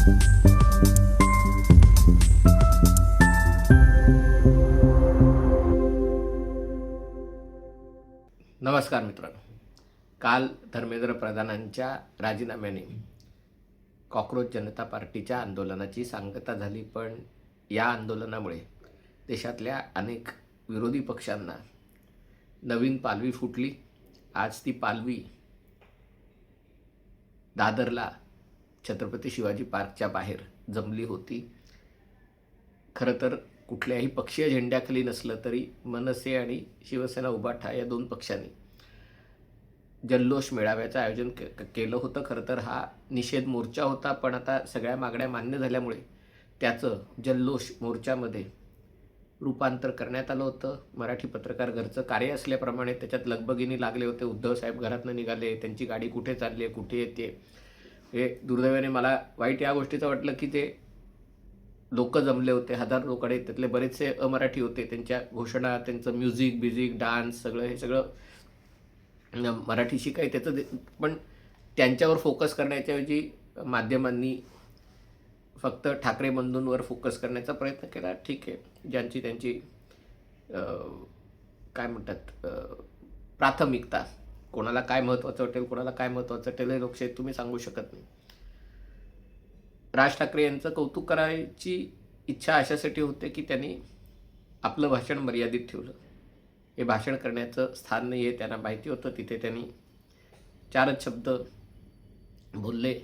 नमस्कार मित्रांनो. काल धर्मेंद्र प्रधानांच्या राजीनाम्याने कॉकरोच जनता पार्टीच्या आंदोलनाची सांगता झाली, पण या आंदोलनामुळे देशातल्या अनेक विरोधी पक्षांना नवीन पालवी फुटली. आज ती पालवी दादरला छत्रपती शिवाजी पार्कच्या बाहेर जमली होती. खरं तर कुठल्याही पक्षीय झेंड्याखाली नसलं तरी मनसे आणि शिवसेना उभाठा या दोन पक्षांनी जल्लोष मेळाव्याचं आयोजन केलं होतं. खरं तर हा निषेध मोर्चा होता, पण आता सगळ्या मागण्या मान्य झाल्यामुळे त्याचं जल्लोष मोर्चामध्ये रूपांतर करण्यात आलं होतं. मराठी पत्रकार घरचं कार्य असल्याप्रमाणे त्याच्यात लगबगीने लागले होते. उद्धव साहेब घरातनं निघाले, त्यांची गाडी कुठे चालली आहे, कुठे येते, हे दुर्दैवाने मला वाईट या गोष्टीचं वाटलं की ते लोक जमले होते, हजार लोकडे, त्यातले बरेचसे अमराठी होते. त्यांच्या घोषणा, त्यांचं म्युझिक डान्स, सगळं हे सगळं मराठी शिकाय त्याचं पण त्यांच्यावर फोकस करण्याच्याऐवजी माध्यमांनी फक्त ठाकरे बंधूंवर फोकस करण्याचा प्रयत्न केला. ठीक आहे, ज्यांची त्यांची काय म्हणतात प्राथमिकता, कोणाला काय महत्त्वाचं वाटेल, कोणाला काय महत्त्वाचं वाटेल हे लोकशाहीत तुम्ही सांगू शकत नाही. राज ठाकरे यांचं कौतुक करायची इच्छा अशासाठी होते की त्यांनी आपलं भाषण मर्यादित ठेवलं. हे भाषण करण्याचं स्थान नाही आहे, त्यांना माहिती होतं. तिथे त्यांनी चारच शब्द बोलले.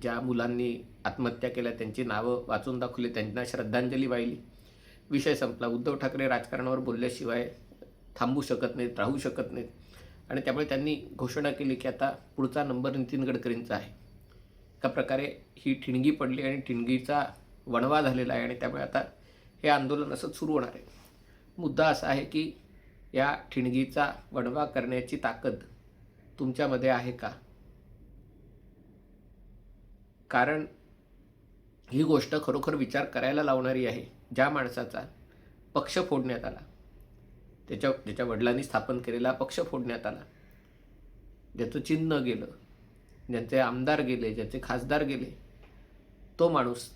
ज्या मुलांनी आत्महत्या केल्या त्यांची नावं वाचून दाखवली, त्यांना श्रद्धांजली वाहिली, विषय संपला. उद्धव ठाकरे राजकारणावर बोलल्याशिवाय थांबू शकत नाहीत, राहू शकत नाहीत. आणि त्यामुळे त्यांनी घोषणा केली की आता पुढचा नंबर नितीन गडकरींचा आहे. एका प्रकारे ही ठिणगी पडली आणि ठिणगीचा वणवा झालेला आहे आणि त्यामुळे आता हे आंदोलन असंच सुरू होणार आहे. मुद्दा असा आहे की या ठिणगीचा वणवा करण्याची ताकद तुमच्यामध्ये आहे का? कारण ही गोष्ट खरोखर विचार करायला लावणारी आहे. ज्या माणसाचा पक्ष फोडण्यात आला, ज्याच्या वडिलांनी स्थापन केलेला पक्ष फोडण्यात आला, ज्याचं चिन्ह गेलं, ज्यांचे आमदार गेले, ज्याचे खासदार गेले, तो माणूस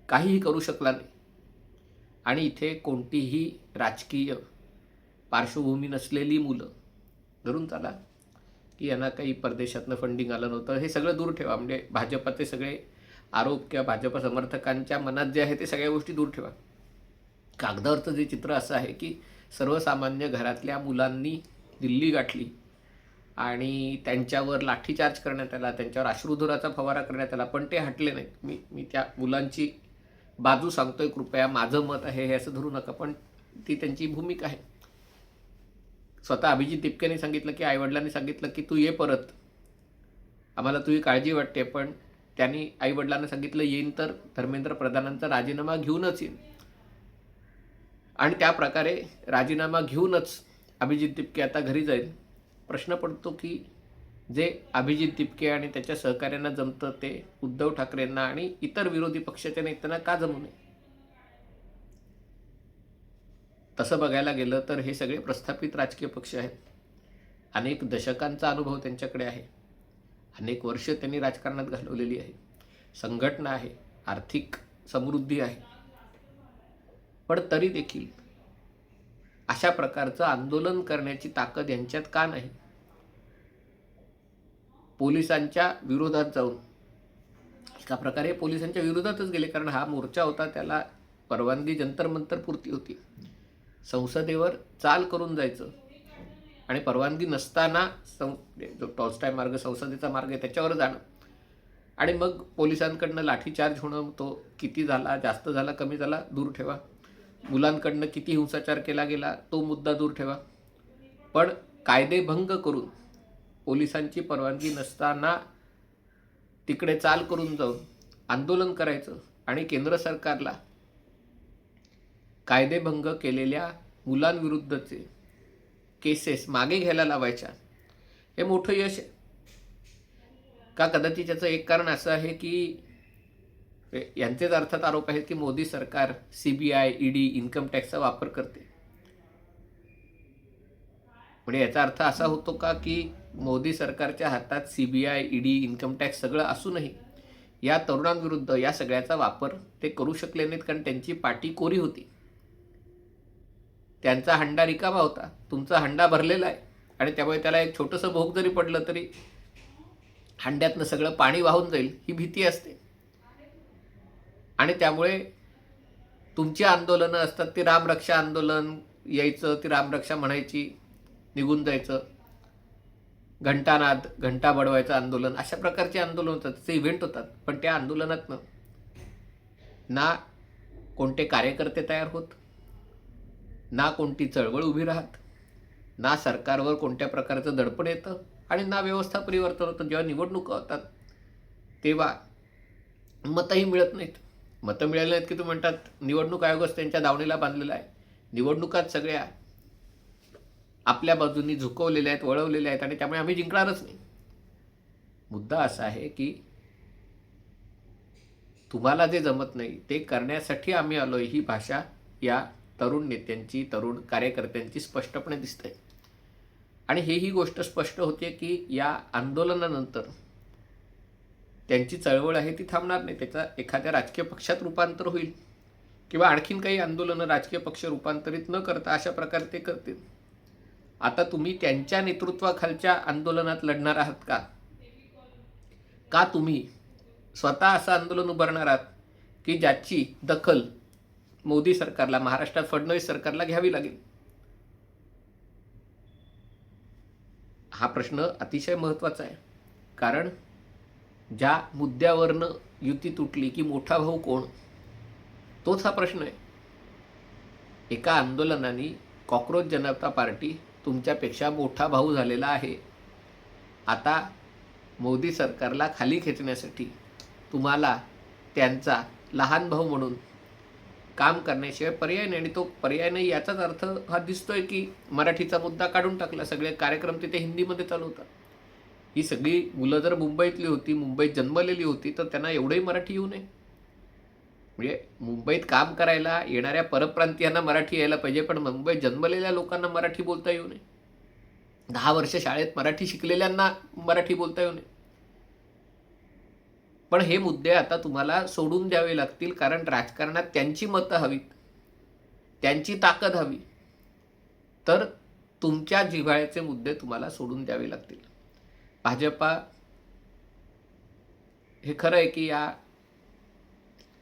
काहीही करू शकला नाही. आणि इथे कोणतीही राजकीय पार्श्वभूमी नसलेली मुलं, धरून चला की यांना काही परदेशातनं फंडिंग आलं नव्हतं, हे सगळं दूर ठेवा. म्हणजे भाजपाचे सगळे आरोप किंवा भाजप समर्थकांच्या मनात जे आहे ते सगळ्या गोष्टी दूर ठेवा. कागदावरचं जे चित्र असं आहे की सर्वसामान्य घरातल्या मुलांनी दिल्ली गाठली आणि त्यांच्यावर लाठीचार्ज करण्यात आला, त्यांच्यावर अश्रुधुराचा फवारा करण्यात आला, पण ते हटले नाहीत. मी त्या मुलांची बाजू सांगतोय, कृपया माझं मत आहे हे असं धरू नका, पण ती त्यांची भूमिका आहे. स्वतः अभिजित तिपकेने सांगितलं की आईवडिलांनी सांगितलं की तू ये परत, आम्हाला तुझी काळजी वाटते, पण त्यांनी आईवडिलांना सांगितलं येईन तर धर्मेंद्र प्रधानांचा राजीनामा घेऊनच येईन. आणि त्या प्रकारे राजीनामा घेऊनच अभिजित तिपके आता घरी जाईल. प्रश्न पडतो की जे अभिजित तिपके आणि त्याच्या सहकार्यांना जमतं ते उद्धव ठाकरेंना आणि इतर विरोधी पक्षाच्या नेत्यांना का जमू नये? तसं बघायला गेलं तर हे सगळे प्रस्थापित राजकीय पक्ष आहेत. अनेक दशकांचा अनुभव त्यांच्याकडे आहे, अनेक वर्ष त्यांनी राजकारणात घालवलेली आहे, संघटना आहे, आर्थिक समृद्धी आहे. पण तरी देखील अशा प्रकारचं आंदोलन करण्याची ताकद यांच्यात का नाही? पोलिसांच्या विरोधात जाऊन, एका प्रकारे पोलिसांच्या विरोधातच गेले, कारण हा मोर्चा होता त्याला परवानगी जंतर मंतर पुरती होती. संसदेवर चाल करून जायचं आणि परवानगी नसताना जो टॉलस्टॉय मार्ग संसदेचा मार्ग आहे त्याच्यावर जाणं आणि मग पोलिसांकडनं लाठीचार्ज होणं, तो किती झाला, जास्त झाला, कमी झाला, दूर ठेवा. मुलांकडनं किती हिंसाचार केला गेला तो मुद्दा दूर ठेवा. पण कायदेभंग करून पोलिसांची परवानगी नसताना तिकडे चाल करून जाऊन आंदोलन करायचं आणि केंद्र सरकारला कायदेभंग केलेल्या मुलांविरुद्धचे केसेस मागे घ्यायला लावायच्या, हे मोठं यश आहे का? कदाचित त्याचं एक कारण असं आहे की यांचेच अर्थात आरोप आहेत की मोदी सरकार CBI, ED, इन्कम टॅक्सचा वापर करते. म्हणजे याचा अर्थ असा होतो का की मोदी सरकारच्या हातात CBI, ED, इन्कम टॅक्स सगळं असूनही या तरुणांविरुद्ध या सगळ्याचा वापर ते करू शकले नाहीत, कारण त्यांची पाठी कोरी होती. त्यांचा हंडा रिकामा होता, तुमचा हंडा भरलेला आहे. आणि त्यामुळे त्याला एक छोटंसं भोग जरी पडलं तरी हंड्यातनं सगळं पाणी वाहून जाईल ही भीती असते. आणि त्यामुळे तुमची आंदोलनं असतात ती रामरक्षा आंदोलन यायचं, ती रामरक्षा म्हणायची, निघून जायचं, घंटानाद, घंटा बडवायचं आंदोलन, अशा प्रकारचे आंदोलन होतात, ते इव्हेंट होतात. पण त्या आंदोलनातनं ना कोणते कार्यकर्ते तयार होत, ना कोणती चळवळ उभी राहत, ना सरकारवर कोणत्या प्रकारचं दडपण येतं, आणि ना व्यवस्था परिवर्तन होतं. जेव्हा निवडणुका होतात तेव्हा मतंही मिळत नाहीत. मतं मिळाली नाहीत की तुम्ही म्हणतात निवडणूक आयोगच त्यांच्या दावणीला बांधलेला आहे. निवडणुकात सगळ्या आपल्या बाजूनी झुकवलेल्या आहेत, वळवलेल्या आहेत, आणि त्यामुळे आम्ही जिंकणारच नाही. मुद्दा असा आहे की तुम्हाला जे जमत नाही ते करण्यासाठी आम्ही आलोय, ही भाषा या तरुण नेत्यांची, तरुण कार्यकर्त्यांची स्पष्टपणे दिसते. आणि ही गोष्ट स्पष्ट होते की या आंदोलनानंतर त्यांची चळवळ आहे ती थांबणार नाही. त्याचा एखाद्या राजकीय पक्षात रूपांतर होईल, किंवा आणखीन काही आंदोलनं राजकीय पक्ष रूपांतरित न करता अशा प्रकारे ते करतील. आता तुम्ही त्यांच्या नेतृत्वाखालच्या आंदोलनात लढणार आहात का? का तुम्ही स्वतः असं आंदोलन उभारणार आहात की ज्याची दखल मोदी सरकारला, महाराष्ट्रात फडणवीस सरकारला घ्यावी लागेल? हा प्रश्न अतिशय महत्त्वाचा आहे. कारण ज्या मुद्द्यावरनं युती तुटली की मोठा भाऊ कोण, तोच हा प्रश्न आहे. एका आंदोलनाने कॉक्रोच जनता पार्टी तुमच्यापेक्षा मोठा भाऊ झालेला आहे. आता मोदी सरकारला खाली खेचण्यासाठी तुम्हाला त्यांचा लहान भाऊ म्हणून काम करण्याशिवाय पर्याय नाही. आणि तो पर्याय नाही याचाच अर्थ हा दिसतोय की मराठीचा मुद्दा काढून टाकला. सगळे कार्यक्रम तिथे हिंदीमध्ये चालू होतात. ही सगळी मुलं जर मुंबईतली होती, मुंबईत जन्मलेली होती, तर त्यांना एवढंही मराठी येऊ नये. म्हणजे मुंबईत काम करायला येणाऱ्या परप्रांतीयांना मराठी यायला पाहिजे, पण मुंबईत जन्मलेल्या लोकांना मराठी बोलता येऊ नये. 10 वर्ष शाळेत मराठी शिकलेल्यांना मराठी बोलता येऊ नये. पण हे मुद्दे आता तुम्हाला सोडून द्यावे लागतील, कारण राजकारणात त्यांची मतं हवीत, त्यांची ताकद हवी. तर तुमच्या जिव्हाळ्याचे मुद्दे तुम्हाला सोडून द्यावे लागतील. भाजपा, हे खरं आहे की या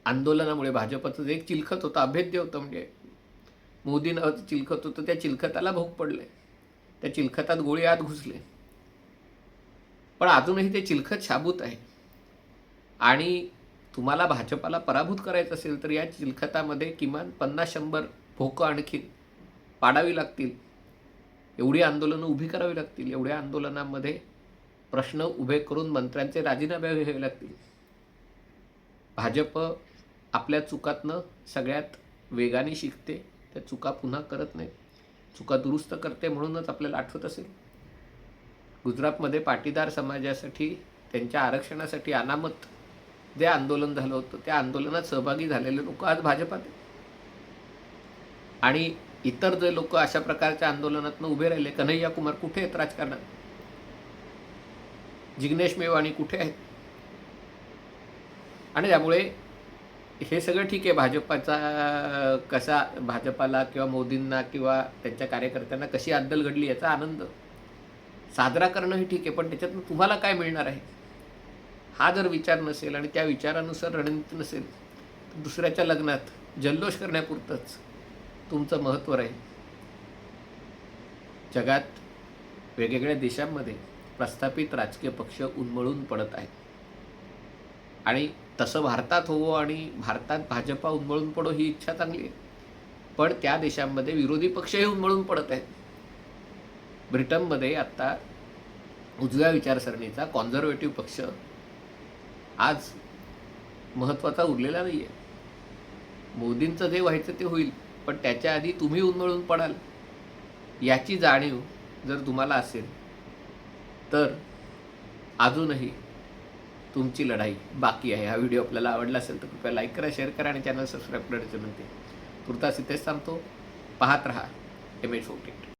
आंदोलनामुळे भाजपचं जे एक चिलखत होतं, अभेद्य होतं, म्हणजे मोदींना चिलखत होतं, त्या चिलखताला भोग पडले, त्या चिलखतात गोळी आत घुसले. पण अजूनही ते चिलखत शाबूत आहे. आणि तुम्हाला भाजपाला पराभूत करायचं असेल तर या चिलखतामध्ये किमान 50-100 भोकं आणखी पाडावी लागतील. एवढी आंदोलनं उभी करावी लागतील. एवढ्या आंदोलनामध्ये प्रश्न उभे करून मंत्र्यांचे राजीनामे घ्यावे लागतील. भाजप आपल्या चुकातनं सगळ्यात वेगाने शिकते, त्या चुका पुन्हा करत नाही, चुका दुरुस्त करते. म्हणूनच आपल्याला आठवत असेल गुजरातमध्ये पाटीदार समाजासाठी, त्यांच्या आरक्षणासाठी अनामत जे आंदोलन झालं होतं, त्या आंदोलनात सहभागी झालेले लोक आज भाजपात आहेत. आणि इतर जे लोक अशा प्रकारच्या आंदोलनातनं उभे राहिले, कन्हैया कुमार कुठे आहेत राजकारणात, जिग्नेश मेवाणी कुठे आहेत? आणि त्यामुळे हे सगळं ठीक आहे, भाजपाचा कसा, भाजपाला किंवा मोदींना किंवा त्यांच्या कार्यकर्त्यांना कशी अद्दल घडली याचा आनंद साजरा करणं हे ठीक आहे, पण त्याच्यातून तुम्हाला काय मिळणार आहे हा जर विचार नसेल आणि त्या विचारानुसार रणनीती नसेल, तर दुसऱ्याच्या लग्नात जल्लोष करण्यापुरतंच तुमचं महत्त्व राहील. जगात वेगवेगळ्या देशांमध्ये प्रस्थापित राजकीय पक्ष उन्मळून पडत आहेत, आणि तसं भारतात होवो आणि भारतात भाजपा उन्मळून पडो ही इच्छा चांगली आहे. पण त्या देशांमध्ये विरोधी पक्षही उन्मळून पडत आहेत. ब्रिटनमध्ये आत्ता उजव्या विचारसरणीचा कॉन्झर्वेटिव्ह पक्ष आज महत्त्वाचा उरलेला नाही आहे. मोदींचं जे व्हायचं ते होईल, पण त्याच्या आधी तुम्ही उन्मळून पडाल याची जाणीव जर तुम्हाला असेल तर अजूनही तुमची लढाई बाकी आहे. हा व्हिडिओ आपल्याला आवडला असेल तर कृपया लाईक करा, शेअर करा आणि चॅनल सबस्क्राईब करण्याची विनंती. तुर्तास इथेच थांबतो. पाहत रहा MH48.